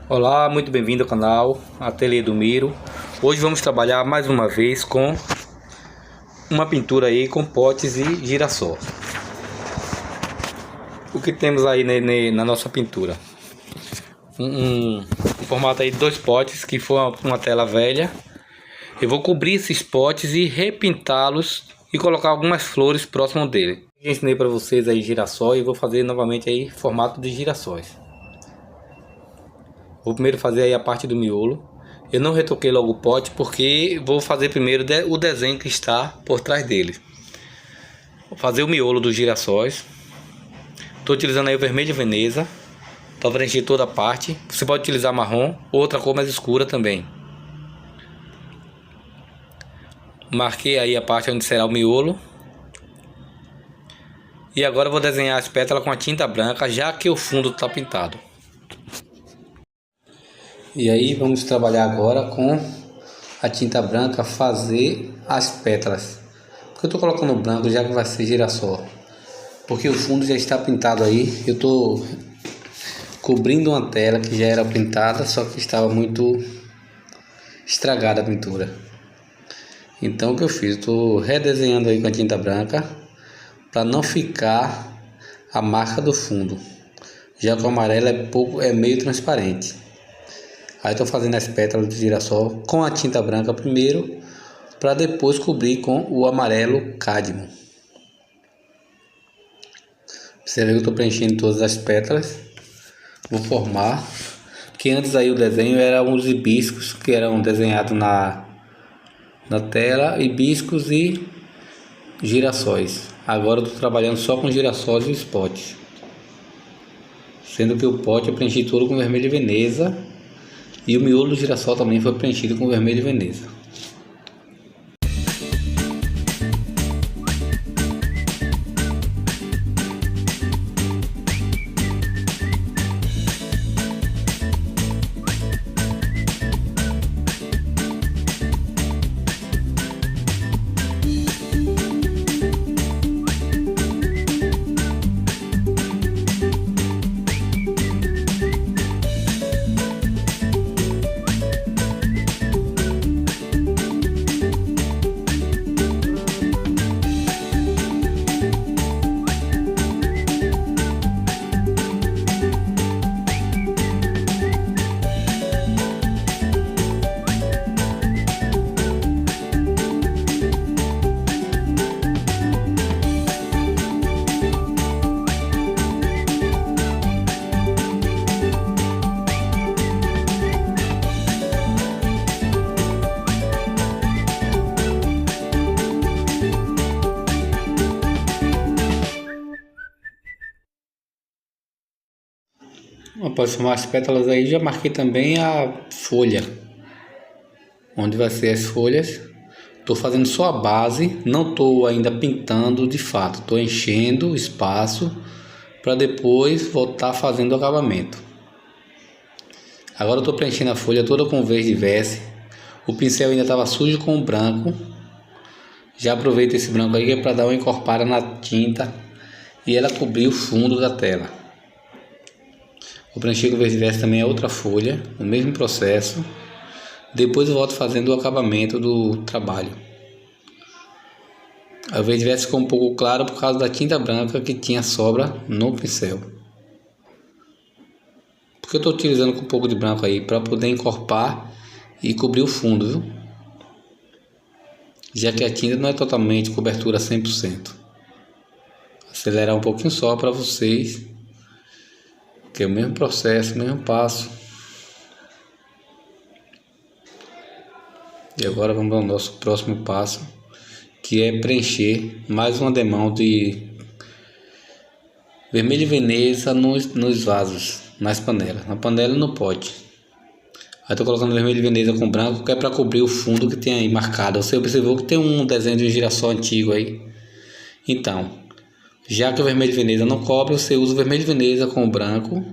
Olá, muito bem-vindo ao canal Ateliê do Miro. Hoje vamos trabalhar mais uma vez com uma pintura aí com potes e girassol. O que temos aí na nossa pintura? Um formato aí de 2 potes, que foi uma tela velha. Eu vou cobrir esses potes e repintá-los e colocar algumas flores próximo dele. Eu ensinei para vocês aí girassol e vou fazer novamente aí formato de girassóis. Vou primeiro fazer aí a parte do miolo. Eu não retoquei logo o pote porque vou fazer primeiro o desenho que está por trás dele. Vou fazer o miolo dos girassóis. Estou utilizando aí o vermelho de Veneza para preencher toda a parte. Você pode utilizar marrom ou outra cor mais escura também. Marquei aí a parte onde será o miolo. E agora eu vou desenhar as pétalas com a tinta branca, já que o fundo está pintado. E aí vamos trabalhar agora com a tinta branca, fazer as pétalas. Porque eu estou colocando branco já que vai ser girassol, porque o fundo já está pintado aí. Eu estou cobrindo uma tela que já era pintada, só que estava muito estragada a pintura. Então o que eu fiz? Estou redesenhando aí com a tinta branca para não ficar a marca do fundo, já que o amarelo é meio transparente. Aí estou fazendo as pétalas do girassol com a tinta branca primeiro, para depois cobrir com o amarelo cádmio. Você vê que eu estou preenchendo todas as pétalas. Vou formar, que antes aí o desenho era uns hibiscos que eram desenhados na tela, hibiscos e girassóis. Agora eu estou trabalhando só com girassóis e spots, sendo que o pote eu preenchi todo com vermelho de Veneza. E o miolo do girassol também foi preenchido com vermelho de Veneza. Após formar as pétalas aí, já marquei também a folha, onde vai ser as folhas. Estou fazendo só a base, não estou ainda pintando de fato. Estou enchendo o espaço para depois voltar fazendo o acabamento. Agora estou preenchendo a folha toda com verde verse. O pincel ainda estava sujo com o branco. Já aproveito esse branco aí que é para dar uma encorpada na tinta e ela cobrir o fundo da tela. Vou preencher com verde verse também a outra folha, o mesmo processo. Depois eu volto fazendo o acabamento do trabalho. O verde verse ficou um pouco claro por causa da tinta branca que tinha sobra no pincel. Porque eu estou utilizando com um pouco de branco aí para poder encorpar e cobrir o fundo, viu? Já que a tinta não é totalmente cobertura 100%. Acelerar um pouquinho só para vocês, que é o mesmo processo, o mesmo passo. E agora vamos ao nosso próximo passo, que é preencher mais uma demão de vermelho de Veneza nos vasos, nas panelas, na panela e no pote. Aí estou colocando vermelho de Veneza com branco, que é para cobrir o fundo que tem aí marcado. Você observou que tem um desenho de um girassol antigo aí. Então, já que o vermelho de Veneza não cobre, você usa o vermelho de Veneza com o branco.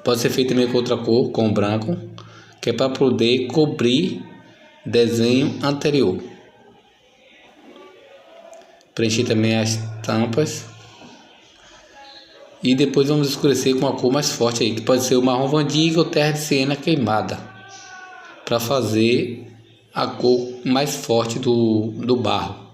Pode ser feito também com outra cor, com o branco, que é para poder cobrir desenho anterior. Preenchi também as tampas E depois vamos escurecer com a cor mais forte aí, que pode ser o marrom vandiga ou terra de siena queimada, para fazer a cor mais forte do barro.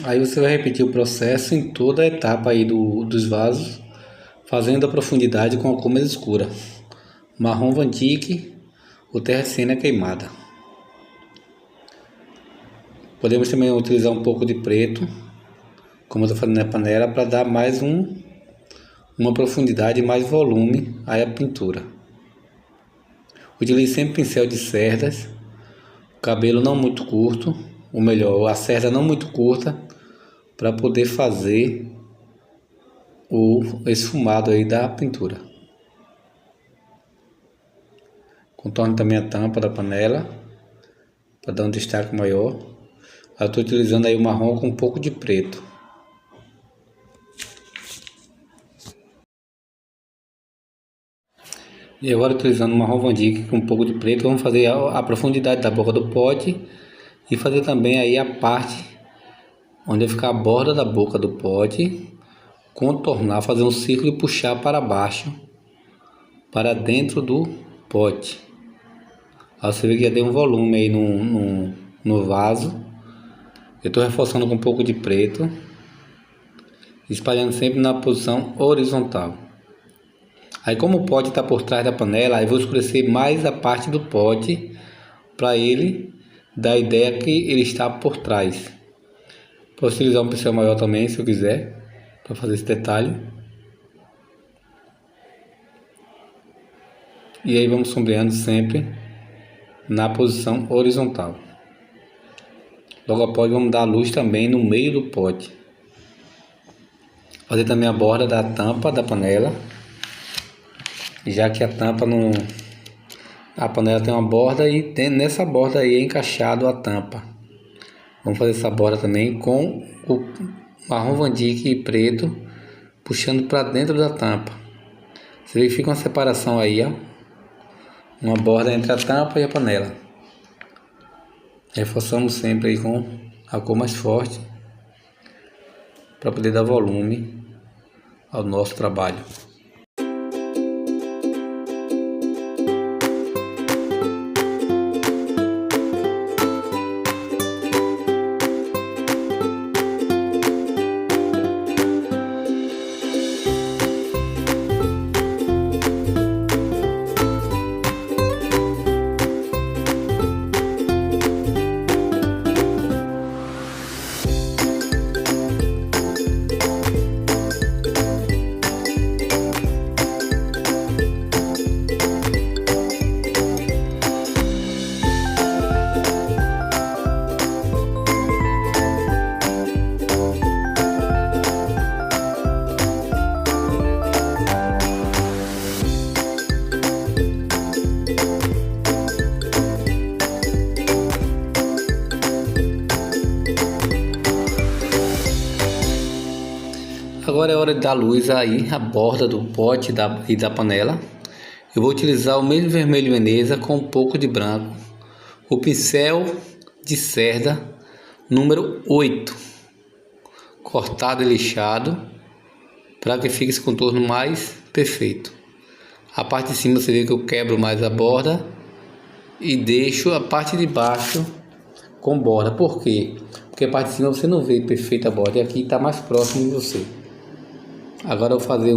Aí você vai repetir o processo em toda a etapa aí dos vasos, fazendo a profundidade com a cor mais escura, marrom vantique ou terra de siena queimada. Podemos também utilizar um pouco de preto, como eu estou fazendo na panela, para dar mais uma profundidade e mais volume aí à pintura. Utilize sempre pincel de cerdas, cabelo não muito curto, ou melhor, a cerda não muito curta, para poder fazer o esfumado aí da pintura. Contorne também a tampa da panela para dar um destaque maior. Eu estou utilizando aí o marrom com um pouco de preto. E agora, utilizando o marrom vandique com um pouco de preto, vamos fazer a profundidade da boca do pote e fazer também aí a parte onde vai ficar a borda da boca do pote, contornar, fazer um círculo e puxar para baixo, para dentro do pote. Aí você vê que já deu um volume aí no vaso. Eu estou reforçando com um pouco de preto, espalhando sempre na posição horizontal. Aí, como o pote está por trás da panela, eu vou escurecer mais a parte do pote para ele dar a ideia que ele está por trás. Posso utilizar um pincel maior também, se eu quiser, para fazer esse detalhe. E aí vamos sombreando sempre na posição horizontal. Logo após, vamos dar a luz também no meio do pote. Fazer também a borda da tampa da panela, já que a tampa não... A panela tem uma borda e nessa borda aí é encaixado a tampa. Vamos fazer essa borda também com o marrom vandique e preto, puxando para dentro da tampa. Você vê que fica uma separação aí, ó. Uma borda entre a tampa e a panela. Reforçamos sempre aí com a cor mais forte, para poder dar volume ao nosso trabalho. Agora é hora de dar luz aí à borda do pote e da panela. Eu vou utilizar o mesmo vermelho Veneza com um pouco de branco. O pincel de cerda número 8, cortado e lixado, para que fique esse contorno mais perfeito. A parte de cima você vê que eu quebro mais a borda e deixo a parte de baixo com borda. Por quê? Porque a parte de cima você não vê perfeita a borda, e aqui está mais próximo de você. Agora eu vou fazer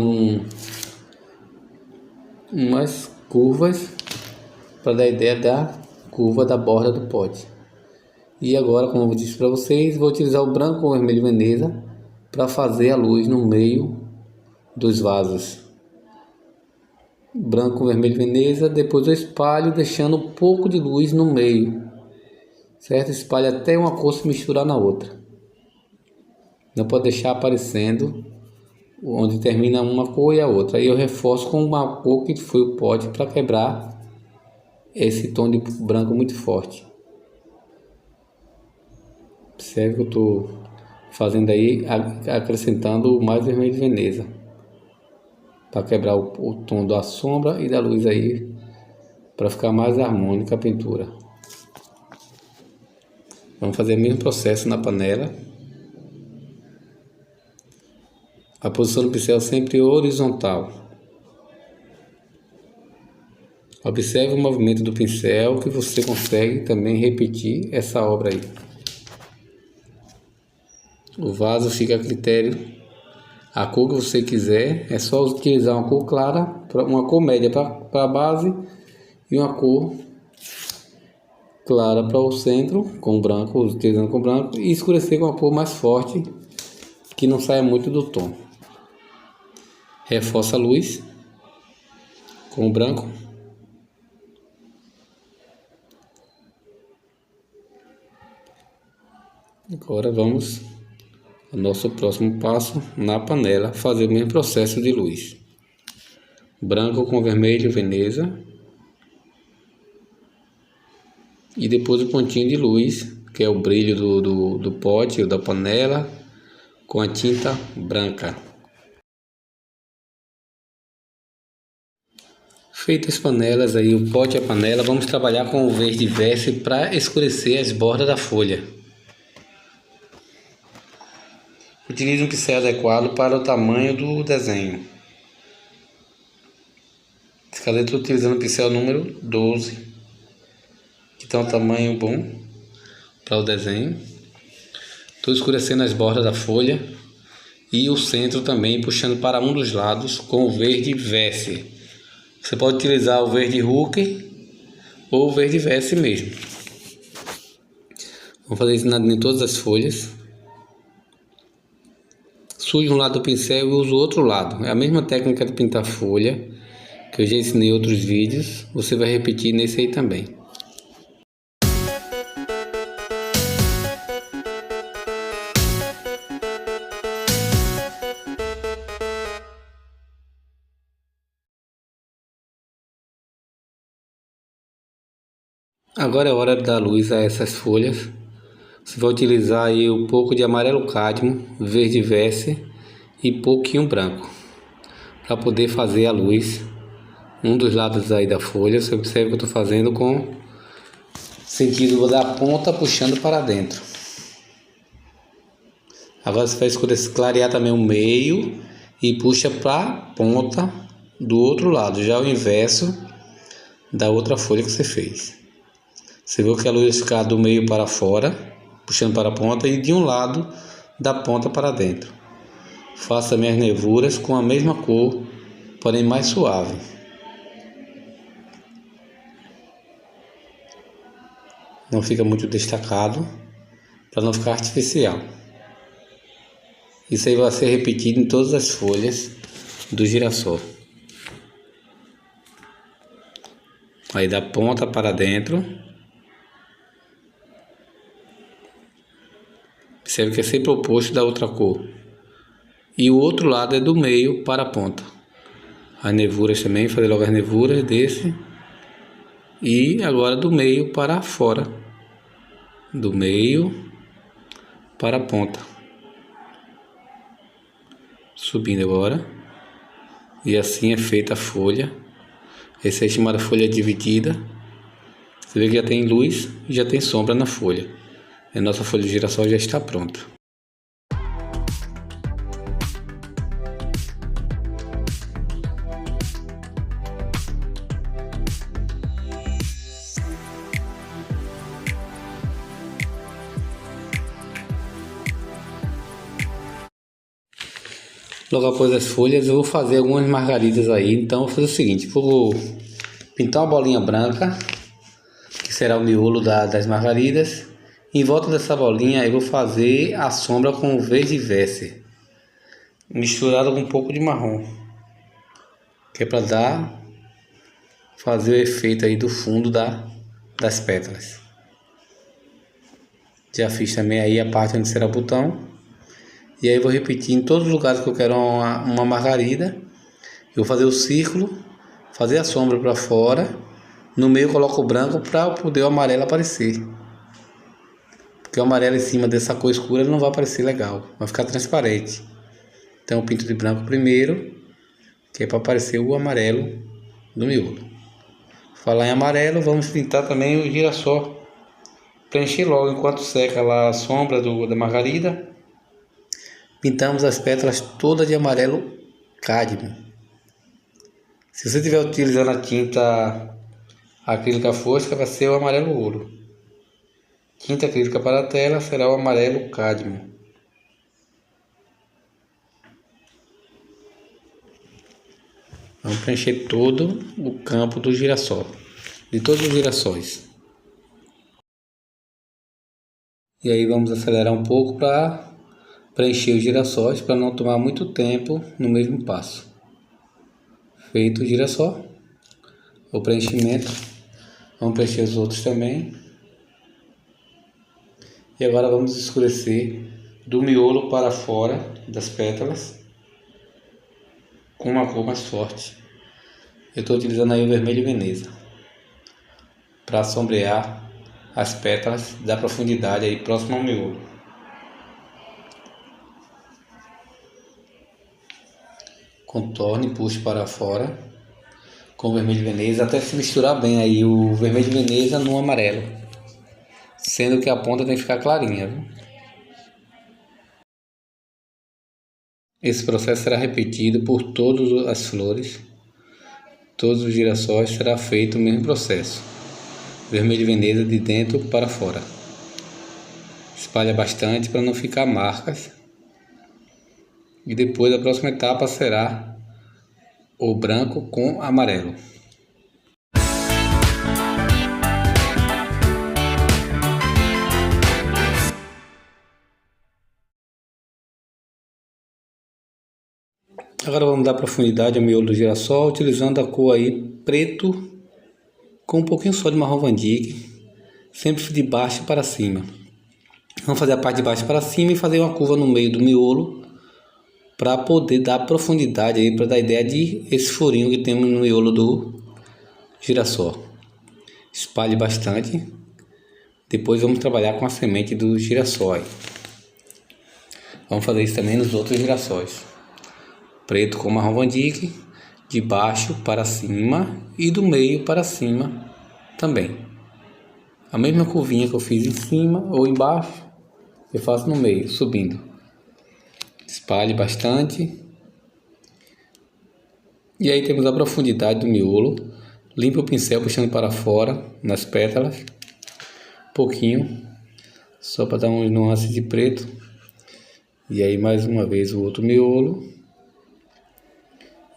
umas curvas para dar a ideia da curva da borda do pote. E agora, como eu disse para vocês, vou utilizar o branco com o vermelho Veneza para fazer a luz no meio dos vasos. Branco com vermelho Veneza, depois eu espalho deixando um pouco de luz no meio, certo? Espalha até uma cor se misturar na outra. Não pode deixar aparecendo onde termina uma cor e a outra. Aí eu reforço com uma cor que foi o pote para quebrar esse tom de branco muito forte. Observe que eu estou fazendo aí, acrescentando mais vermelho Veneza para quebrar o tom da sombra e da luz aí, para ficar mais harmônica a pintura. Vamos fazer o mesmo processo na panela. A posição do pincel sempre horizontal. Observe o movimento do pincel que você consegue também repetir essa obra aí. O vaso fica a critério. A cor que você quiser, é só utilizar uma cor clara, uma cor média para a base e uma cor clara para o centro, com branco, utilizando com branco, e escurecer com uma cor mais forte, que não saia muito do tom. Reforça a luz com o branco. Agora vamos ao nosso próximo passo na panela, fazer o mesmo processo de luz. Branco com vermelho Veneza. E depois o pontinho de luz, que é o brilho do pote ou da panela, com a tinta branca. Feitas as panelas aí, o pote e a panela, vamos trabalhar com o verde verse para escurecer as bordas da folha. Utilize um pincel adequado para o tamanho do desenho. Nesse caso eu estou utilizando o pincel número 12, que tem um tamanho bom para o desenho. Estou escurecendo as bordas da folha e o centro também, puxando para um dos lados com o verde verse. Você pode utilizar o verde Hooker ou o verde verse mesmo. Vamos fazer isso em todas as folhas. Sujo um lado do pincel e uso o outro lado. É a mesma técnica de pintar folha que eu já ensinei em outros vídeos. Você vai repetir nesse aí também. Agora é hora de dar luz a essas folhas. Você vai utilizar aí um pouco de amarelo cádmio, verde verse e pouquinho branco para poder fazer a luz um dos lados aí da folha. Você observa que eu estou fazendo com sentido da ponta puxando para dentro. Agora você vai escurecer, clarear também o meio e puxa para a ponta do outro lado, já o inverso da outra folha que você fez. Você viu que a luz vai ficar do meio para fora, puxando para a ponta, e de um lado da ponta para dentro. Faça minhas nervuras com a mesma cor, porém mais suave. Não fica muito destacado, para não ficar artificial. Isso aí vai ser repetido em todas as folhas do girassol. Aí da ponta para dentro. Observe que é sempre o oposto da outra cor. E o outro lado é do meio para a ponta. As nervuras também, fazer logo as nervuras desse. E agora do meio para fora. Do meio para a ponta. Subindo agora. E assim é feita a folha. Essa é a chamada folha dividida. Você vê que já tem luz e já tem sombra na folha. A nossa folha de girassol já está pronta. Logo após as folhas eu vou fazer algumas margaridas aí. Então eu vou fazer o seguinte, vou pintar uma bolinha branca, que será o miolo das margaridas. Em volta dessa bolinha eu vou fazer a sombra com o verde Vesser, misturado com um pouco de marrom, que é para fazer o efeito aí do fundo das pétalas. Já fiz também aí a parte onde será o botão. E aí vou repetir em todos os lugares que eu quero uma margarida. Eu vou fazer o círculo, fazer a sombra para fora. No meio eu coloco o branco para poder o amarelo aparecer. Porque o amarelo em cima dessa cor escura não vai aparecer legal, vai ficar transparente. Então eu pinto de branco primeiro, que é para aparecer o amarelo do miolo. Falar em amarelo, vamos pintar também o girassol. Preencher logo enquanto seca lá a sombra da margarida. Pintamos as pétalas todas de amarelo cádmio. Se você estiver utilizando a tinta acrílica fosca, vai ser o amarelo ouro. Tinta acrílica para a tela será o amarelo cádmio. Vamos preencher todo o campo do girassol, de todos os girassóis. E aí vamos acelerar um pouco para preencher os girassóis, para não tomar muito tempo no mesmo passo. Feito o girassol, o preenchimento, vamos preencher os outros também. E agora vamos escurecer do miolo para fora das pétalas com uma cor mais forte. Eu estou utilizando aí o vermelho Veneza para sombrear as pétalas da profundidade aí próximo ao miolo. Contorne e puxe para fora com o vermelho Veneza até se misturar bem aí o vermelho Veneza no amarelo, sendo que a ponta tem que ficar clarinha, viu? Esse processo será repetido por todas as flores, todos os girassóis será feito o mesmo processo. Vermelho Veneza de dentro para fora. Espalha bastante para não ficar marcas. E depois a próxima etapa será o branco com amarelo. Agora vamos dar profundidade ao miolo do girassol, utilizando a cor aí preto com um pouquinho só de marrom Van Dyck, sempre de baixo para cima. Vamos fazer a parte de baixo para cima e fazer uma curva no meio do miolo para poder dar profundidade aí, para dar a ideia de esse furinho que temos no miolo do girassol. Espalhe bastante. Depois vamos trabalhar com a semente do girassol aí. Vamos fazer isso também nos outros girassóis. Preto com marrom Van Dyck, de baixo para cima e do meio para cima também. A mesma curvinha que eu fiz em cima ou embaixo, eu faço no meio, subindo. Espalhe bastante. E aí temos a profundidade do miolo. Limpa o pincel puxando para fora nas pétalas. Um pouquinho. Só para dar uns nuances de preto. E aí mais uma vez o outro miolo.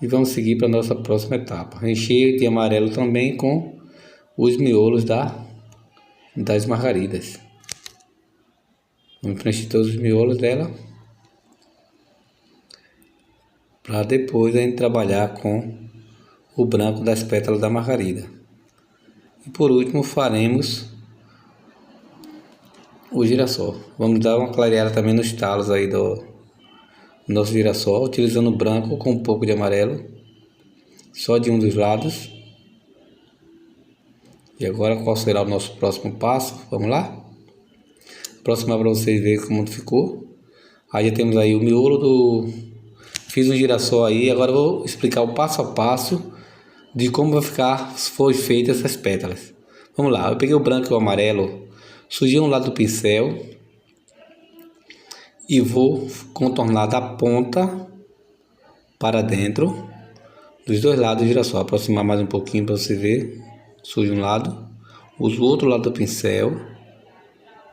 E vamos seguir para a nossa próxima etapa. Encher de amarelo também com os miolos das margaridas. Vamos preencher todos os miolos dela, para depois a gente trabalhar com o branco das pétalas da margarida. E por último faremos o girassol. Vamos dar uma clareada também nos talos aí do nosso girassol, utilizando o branco com um pouco de amarelo, só de um dos lados. E agora qual será o nosso próximo passo? Vamos lá? Próximo para vocês verem como ficou. Aí já temos aí o miolo Fiz um girassol aí, agora eu vou explicar o passo a passo de como foi feita essas pétalas. Vamos lá, eu peguei o branco e o amarelo, sujei um lado do pincel e vou contornar da ponta para dentro dos dois lados do girassol. Aproximar mais um pouquinho para você ver. Sujo um lado, uso o outro lado do pincel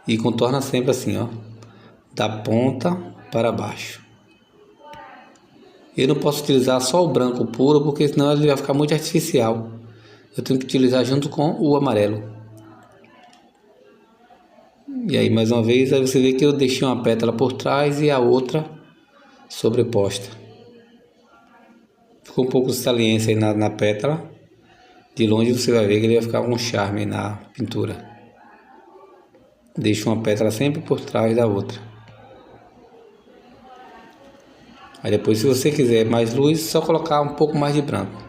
e contorna sempre assim, ó, da ponta para baixo. Eu não posso utilizar só o branco puro, porque senão ele vai ficar muito artificial. Eu tenho que utilizar junto com o amarelo. E aí, mais uma vez, aí você vê que eu deixei uma pétala por trás e a outra sobreposta. Ficou um pouco de saliência aí na pétala. De longe você vai ver que ele vai ficar com um charme na pintura. Deixo uma pétala sempre por trás da outra. Aí depois, se você quiser mais luz, é só colocar um pouco mais de branco.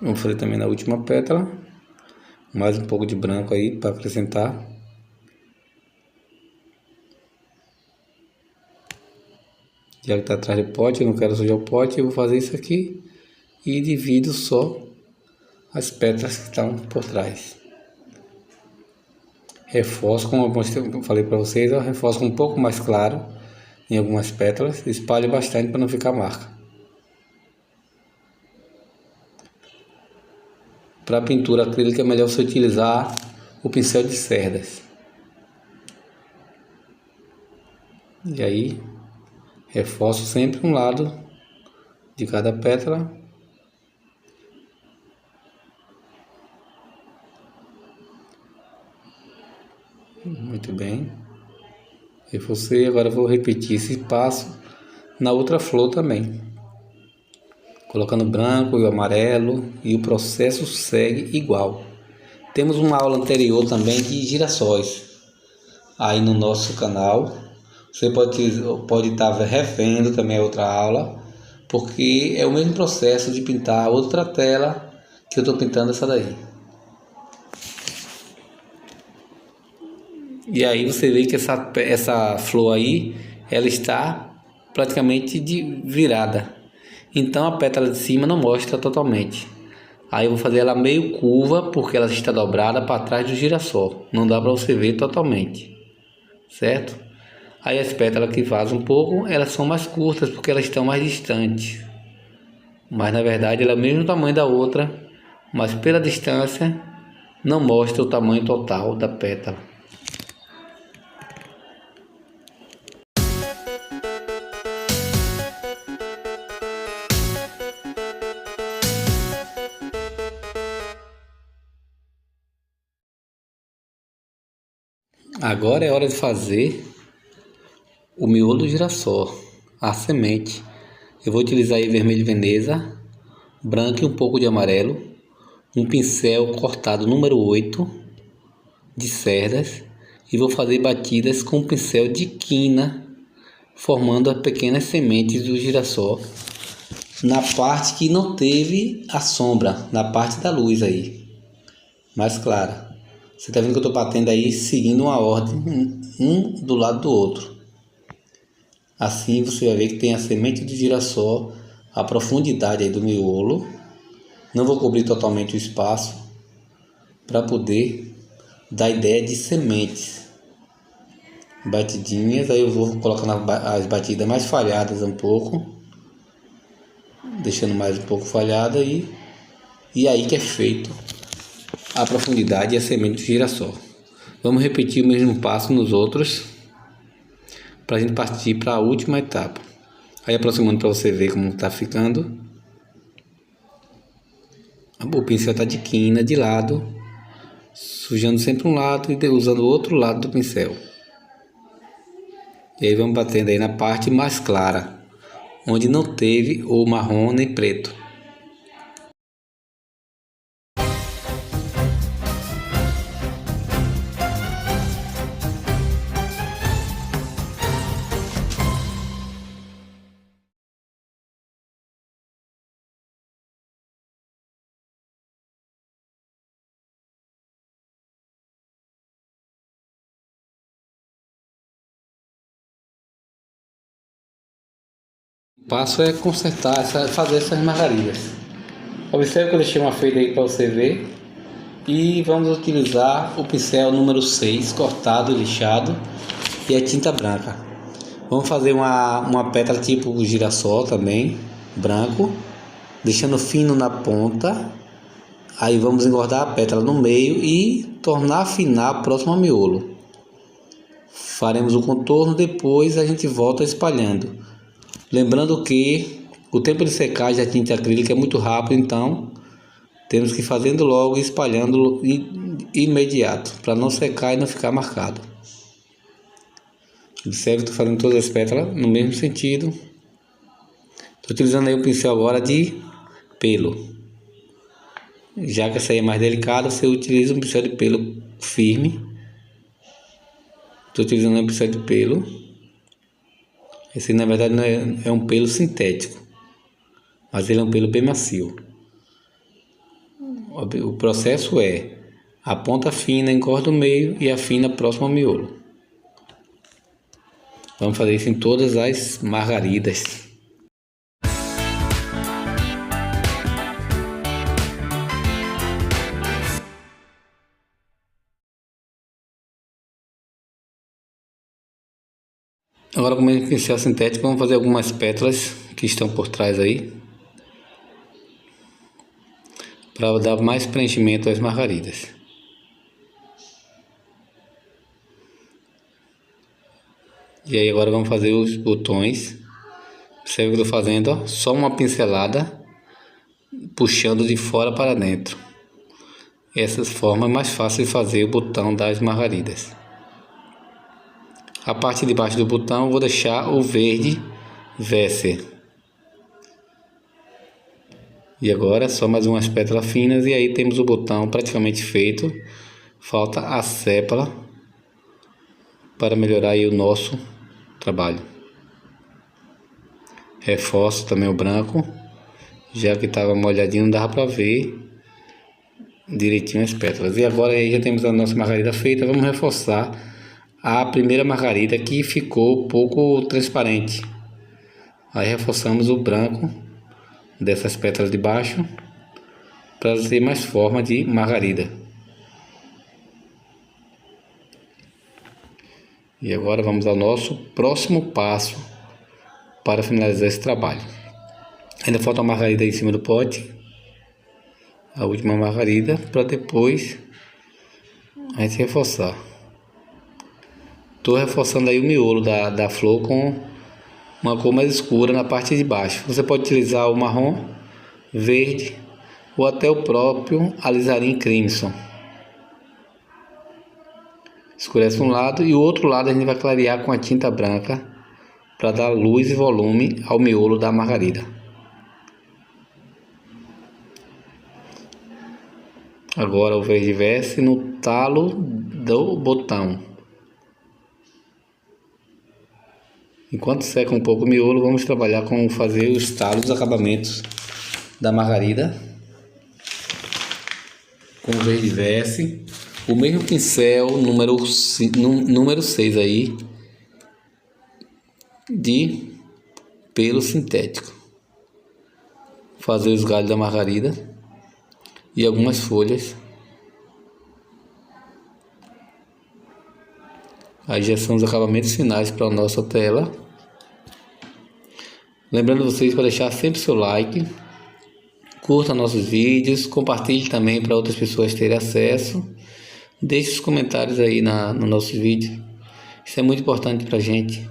Vamos fazer também na última pétala. Mais um pouco de branco aí para acrescentar. Já que está atrás do pote, eu não quero sujar o pote, eu vou fazer isso aqui e divido só as pétalas que estão por trás. Reforço, como eu falei para vocês, eu reforço um pouco mais claro em algumas pétalas, espalho bastante para não ficar marca. Para pintura acrílica é melhor você utilizar o pincel de cerdas. E aí, reforço sempre um lado de cada pétala. Muito bem. Reforcei, agora eu vou repetir esse passo na outra flor também. Colocando branco e amarelo, e o processo segue igual. Temos uma aula anterior também de girassóis aí no nosso canal. Você pode estar revendo também a outra aula, porque é o mesmo processo de pintar outra tela que eu estou pintando essa daí. E aí você vê que essa flor aí, ela está praticamente virada. Então a pétala de cima não mostra totalmente. Aí eu vou fazer ela meio curva, porque ela está dobrada para trás do girassol. Não dá para você ver totalmente, certo? Aí as pétalas que vazam um pouco, elas são mais curtas, porque elas estão mais distantes. Mas na verdade ela é o mesmo tamanho da outra, mas pela distância não mostra o tamanho total da pétala. Agora é hora de fazer o miolo do girassol, a semente. Eu vou utilizar aí vermelho Veneza, branco e um pouco de amarelo, um pincel cortado número 8 de cerdas, e vou fazer batidas com um pincel de quina, formando as pequenas sementes do girassol na parte que não teve a sombra, na parte da luz aí, mais clara. Você está vendo que eu estou batendo aí, seguindo uma ordem, um do lado do outro. Assim você vai ver que tem a semente de girassol, a profundidade aí do miolo. Não vou cobrir totalmente o espaço, para poder dar ideia de sementes. Batidinhas, aí eu vou colocando as batidas mais falhadas um pouco. Deixando mais um pouco falhada e aí que é feito a profundidade e a semente do girassol. Vamos repetir o mesmo passo nos outros, para a gente partir para a última etapa. Aí aproximando para você ver como está ficando. O pincel está de quina de lado, sujando sempre um lado e usando o outro lado do pincel. E aí vamos batendo aí na parte mais clara, onde não teve o marrom nem preto. O passo é consertar, fazer essas margaridas. Observe que eu deixei uma feita aí para você ver. E vamos utilizar o pincel número 6, cortado, lixado, e a tinta branca. Vamos fazer uma pétala tipo girassol também, branco, deixando fino na ponta. Aí vamos engordar a pétala no meio e tornar afinar próximo ao miolo. Faremos o contorno, depois a gente volta espalhando. Lembrando que o tempo de secagem da tinta acrílica é muito rápido, então temos que ir fazendo logo e espalhando imediato, para não secar e não ficar marcado. Observe que estou fazendo todas as pétalas no mesmo sentido. Estou utilizando aí o pincel agora de pelo. Já que essa aí é mais delicada, você utiliza um pincel de pelo firme. Estou utilizando um pincel de pelo. Esse na verdade não é um pelo sintético, mas ele é um pelo bem macio. O processo é: a ponta fina encorda o meio e afina próximo ao miolo. Vamos fazer isso em todas as margaridas. Agora, com o pincel sintético, vamos fazer algumas pétalas que estão por trás aí, para dar mais preenchimento às margaridas. E aí agora vamos fazer os botões. Observe que eu estou fazendo, ó, só uma pincelada, puxando de fora para dentro. Essa forma é mais fácil de fazer o botão das margaridas. A parte de baixo do botão eu vou deixar o verde Vesser. E agora só mais umas pétalas finas e aí temos o botão praticamente feito. Falta a sépala para melhorar aí o nosso trabalho. Reforço também o branco, já que estava molhadinho, não dava para ver direitinho as pétalas. E agora aí já temos a nossa margarida feita. Vamos reforçar a primeira margarida, que ficou pouco transparente. Aí reforçamos o branco dessas pétalas de baixo para ter mais forma de margarida. E agora vamos ao nosso próximo passo para finalizar esse trabalho. Ainda falta uma margarida em cima do pote, a última margarida, para depois a gente reforçar. Estou reforçando aí o miolo da flor com uma cor mais escura na parte de baixo. Você pode utilizar o marrom, verde ou até o próprio alizarim crimson. Escurece um lado e o outro lado a gente vai clarear com a tinta branca para dar luz e volume ao miolo da margarida. Agora o verde Vesser no talo do botão. Enquanto seca um pouco o miolo, vamos trabalhar com fazer os talos, os acabamentos da margarida com o verde Vesser. O mesmo pincel número 6 aí de pelo sintético. Fazer os galhos da margarida e algumas folhas. Aí já são os acabamentos finais para a nossa tela. Lembrando vocês para deixar sempre seu like, curta nossos vídeos, compartilhe também para outras pessoas terem acesso. Deixe os comentários aí no nosso vídeo. Isso é muito importante para a gente.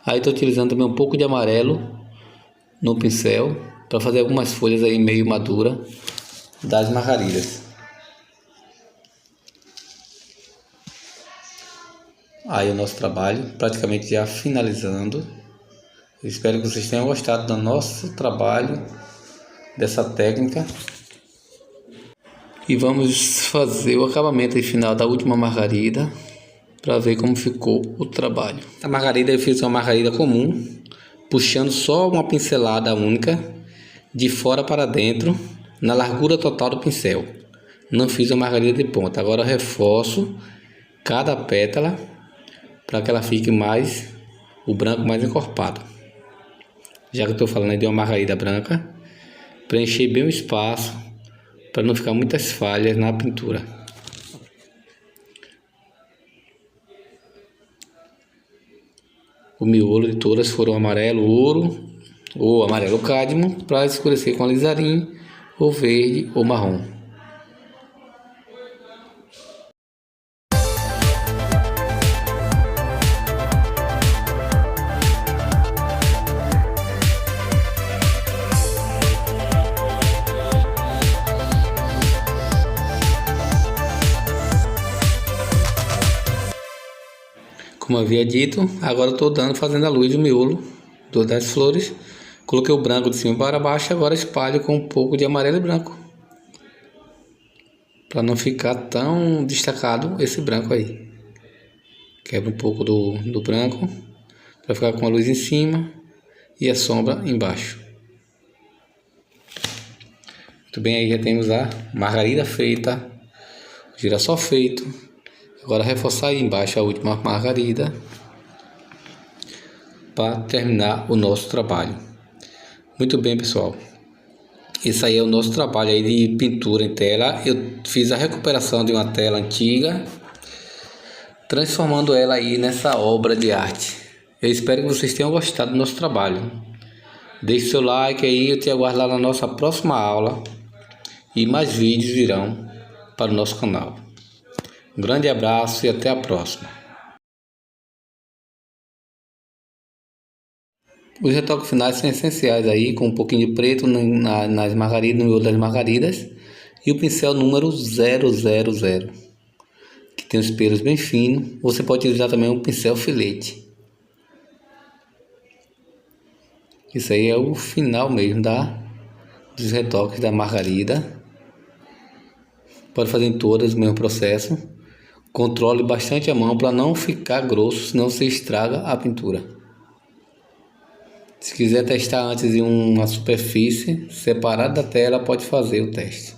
Aí estou utilizando também um pouco de amarelo no pincel para fazer algumas folhas aí meio madura das margaridas. Aí o nosso trabalho praticamente já finalizando. Eu espero que vocês tenham gostado do nosso trabalho, dessa técnica. E vamos fazer o acabamento aí final da última margarida para ver como ficou o trabalho. A margarida eu fiz uma margarida comum, puxando só uma pincelada única de fora para dentro na largura total do pincel. Não fiz a margarida de ponta. Agora eu reforço cada pétala para que ela fique mais, o branco mais encorpado. Já que eu estou falando aí de uma margarida branca, preencher bem o espaço para não ficar muitas falhas na pintura. O miolo de todas foram amarelo ouro ou amarelo cádmio, para escurecer com alizarim, ou verde ou marrom. Como eu havia dito, agora eu estou fazendo a luz do miolo das flores. Coloquei o branco de cima para baixo, agora espalho com um pouco de amarelo e branco, para não ficar tão destacado esse branco aí. Quebra um pouco do branco, para ficar com a luz em cima e a sombra embaixo. Muito bem, aí já temos a margarida feita, o girassol feito. Agora reforçar aí embaixo a última margarida para terminar o nosso trabalho. Muito bem, pessoal. Esse aí é o nosso trabalho aí de pintura em tela. Eu fiz a recuperação de uma tela antiga, transformando ela aí nessa obra de arte. Eu espero que vocês tenham gostado do nosso trabalho. Deixe seu like aí, eu te aguardo lá na nossa próxima aula e mais vídeos virão para o nosso canal. Um grande abraço e até a próxima. Os retoques finais são essenciais aí, com um pouquinho de preto nas margaridas, no miolo das margaridas, e o pincel número 000, que tem os pelos bem finos. Você pode utilizar também um pincel filete. Isso aí é o final mesmo dos retoques da margarida. Pode fazer em todas o mesmo processo. Controle bastante a mão para não ficar grosso, senão você estraga a pintura. Se quiser testar antes em uma superfície separada da tela, pode fazer o teste.